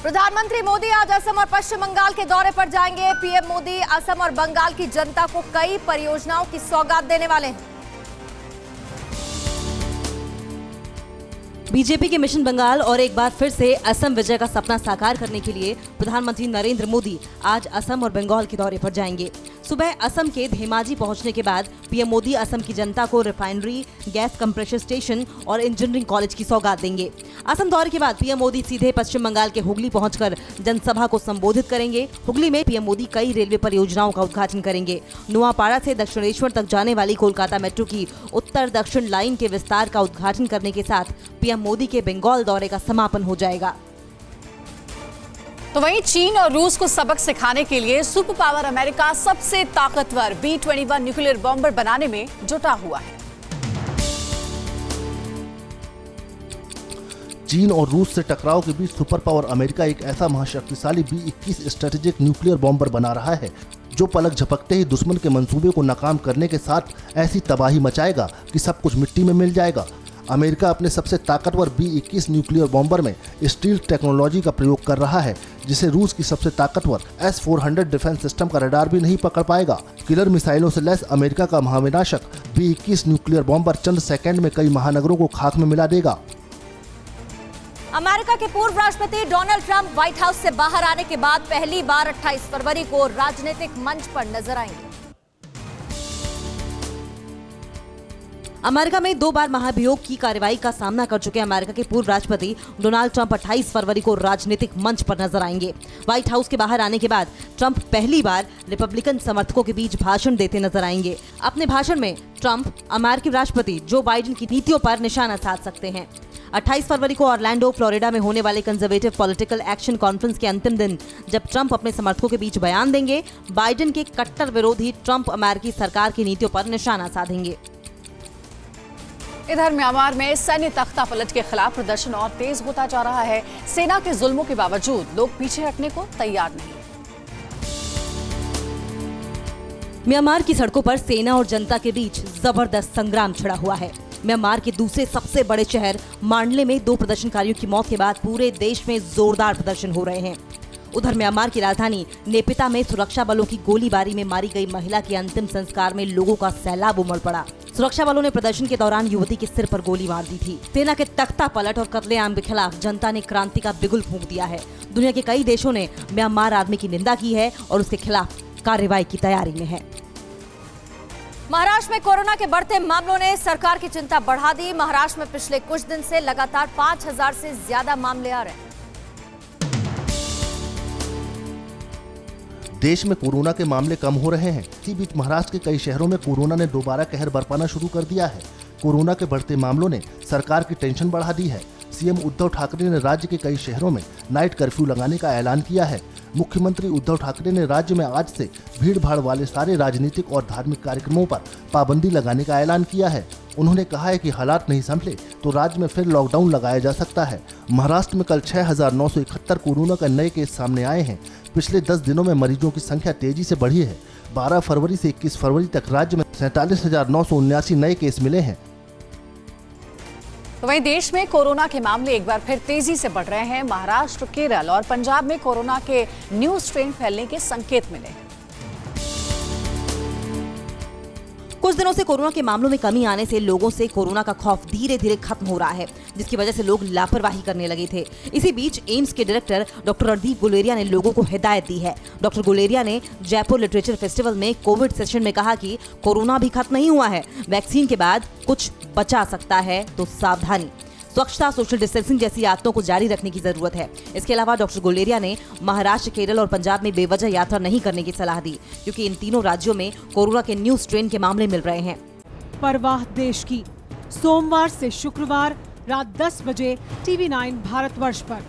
प्रधानमंत्री मोदी आज असम और पश्चिम बंगाल के दौरे पर जाएंगे। पीएम मोदी असम और बंगाल की जनता को कई परियोजनाओं की सौगात देने वाले हैं। बीजेपी के मिशन बंगाल और एक बार फिर से असम विजय का सपना साकार करने के लिए प्रधानमंत्री नरेंद्र मोदी आज असम और बंगाल के दौरे पर जाएंगे। सुबह असम के धेमाजी पहुंचने के बाद पीएम मोदी असम की जनता को रिफाइनरी, गैस कंप्रेशर स्टेशन और इंजीनियरिंग कॉलेज की सौगात देंगे। असम दौरे के बाद पीएम मोदी सीधे पश्चिम बंगाल के हुगली पहुंचकर जनसभा को संबोधित करेंगे। हुगली में पीएम मोदी कई रेलवे परियोजनाओं का उद्घाटन करेंगे। नुआपाड़ा से दक्षिणेश्वर तक जाने वाली कोलकाता मेट्रो की उत्तर दक्षिण लाइन के विस्तार का उद्घाटन करने के साथ पीएम मोदी के बंगाल दौरे का समापन हो जाएगा। तो वहीं चीन और रूस को सबक सिखाने के लिए सुपर पावर अमेरिका सबसे ताकतवर B-21 न्यूक्लियर बॉम्बर बनाने में जुटा हुआ है। चीन और रूस से टकराव के बीच सुपर पावर अमेरिका एक ऐसा महाशक्तिशाली B-21 स्ट्रेटेजिक न्यूक्लियर बॉम्बर बना रहा है जो पलक झपकते ही दुश्मन के मंसूबे को नाकाम करने के साथ ऐसी तबाही मचाएगा कि सब कुछ मिट्टी में मिल जाएगा। अमेरिका अपने सबसे ताकतवर B-21 न्यूक्लियर बॉम्बर में स्टील टेक्नोलॉजी का प्रयोग कर रहा है जिसे रूस की सबसे ताकतवर S-400 डिफेंस सिस्टम का रडार भी नहीं पकड़ पाएगा। किलर मिसाइलों से लैस अमेरिका का महाविनाशक B-21 न्यूक्लियर बॉम्बर चंद सेकंड में कई महानगरों को खाक में मिला देगा। अमेरिका के पूर्व राष्ट्रपति डोनाल्ड ट्रंप व्हाइट हाउस से बाहर आने के बाद पहली बार 28 फरवरी को राजनीतिक मंच पर नजर आएंगे। अमेरिका में 2 बार महाभियोग की कार्रवाई का सामना कर चुके अमेरिका के पूर्व राष्ट्रपति डोनाल्ड ट्रंप 28 फरवरी को राजनीतिक मंच पर नजर आएंगे। व्हाइट हाउस के बाहर आने के बाद ट्रंप पहली बार रिपब्लिकन समर्थकों के बीच भाषण देते नजर आएंगे। अपने भाषण में ट्रंप अमेरिकी राष्ट्रपति जो बाइडेन की नीतियों पर निशाना साध सकते हैं। 28 फरवरी को ऑरलैंडो, फ्लोरिडा में होने वाले कंजर्वेटिव पॉलिटिकल एक्शन कॉन्फ्रेंस के अंतिम दिन जब ट्रंप अपने समर्थकों के बीच बयान देंगे, बाइडेन के कट्टर विरोधी ट्रंप अमेरिकी सरकार की नीतियों पर निशाना साधेंगे। इधर म्यांमार में सैन्य तख्तापलट के खिलाफ प्रदर्शन और तेज होता जा रहा है। सेना के जुल्मों के बावजूद लोग पीछे हटने को तैयार नहीं। म्यांमार की सड़कों पर सेना और जनता के बीच जबरदस्त संग्राम छिड़ा हुआ है। म्यांमार के दूसरे सबसे बड़े शहर मांडले में 2 प्रदर्शनकारियों की मौत के बाद पूरे देश में जोरदार प्रदर्शन हो रहे हैं। उधर म्यांमार की राजधानी नेपिता में सुरक्षा बलों की गोलीबारी में मारी गई महिला के अंतिम संस्कार में लोगों का सैलाब उमड़ पड़ा। सुरक्षा बलों ने प्रदर्शन के दौरान युवती के सिर पर गोली मार दी थी। सेना के तख्ता पलट और कत्लेआम के खिलाफ जनता ने क्रांति का बिगुल फूंक दिया है। दुनिया के कई देशों ने म्यांमार आर्मी की निंदा की है और उसके खिलाफ कार्रवाई की तैयारी में है। महाराष्ट्र में कोरोना के बढ़ते मामलों ने सरकार की चिंता बढ़ा दी। महाराष्ट्र में पिछले कुछ दिन से लगातार 5000 से ज्यादा मामले आ रहे हैं। देश में कोरोना के मामले कम हो रहे हैं। इसी बीच महाराष्ट्र के कई शहरों में कोरोना ने दोबारा कहर बरपाना शुरू कर दिया है। कोरोना के बढ़ते मामलों ने सरकार की टेंशन बढ़ा दी है। सीएम उद्धव ठाकरे ने राज्य के कई शहरों में नाइट कर्फ्यू लगाने का ऐलान किया है। मुख्यमंत्री उद्धव ठाकरे ने राज्य में आज से भीड़ भाड़ वाले सारे राजनीतिक और धार्मिक कार्यक्रमों पर पाबंदी लगाने का ऐलान किया है। उन्होंने कहा है कि हालात नहीं संभले तो राज्य में फिर लॉकडाउन लगाया जा सकता है। महाराष्ट्र में कल 6971 कोरोना का नए केस सामने आए हैं। पिछले 10 दिनों में मरीजों की संख्या तेजी से बढ़ी है। 12 फरवरी से 21 फरवरी तक राज्य में 47,979 नए केस मिले हैं। तो वहीं देश में कोरोना के मामले एक बार फिर तेजी से बढ़ रहे हैं। महाराष्ट्र, केरल और पंजाब में कोरोना के न्यू स्ट्रेन फैलने के संकेत मिले हैं। कुछ दिनों से कोरोना के मामलों में कमी आने से लोगों से कोरोना का खौफ धीरे धीरे खत्म हो रहा है, जिसकी वजह से लोग लापरवाही करने लगे थे। इसी बीच एम्स के डायरेक्टर डॉक्टर रणदीप गुलेरिया ने लोगों को हिदायत दी है। डॉक्टर गुलेरिया ने जयपुर लिटरेचर फेस्टिवल में कोविड सेशन में कहा कि कोरोना भी खत्म नहीं हुआ है, वैक्सीन के बाद कुछ बचा सकता है तो सावधानी, स्वच्छता, सोशल डिस्टेंसिंग जैसी आदतों को जारी रखने की जरूरत है। इसके अलावा डॉक्टर गुलेरिया ने महाराष्ट्र, केरल और पंजाब में बेवजह यात्रा नहीं करने की सलाह दी, क्योंकि इन तीनों राज्यों में कोरोना के न्यू स्ट्रेन के मामले मिल रहे हैं। परवाह देश की, सोमवार से शुक्रवार रात 10 बजे TV9 भारतवर्ष पर।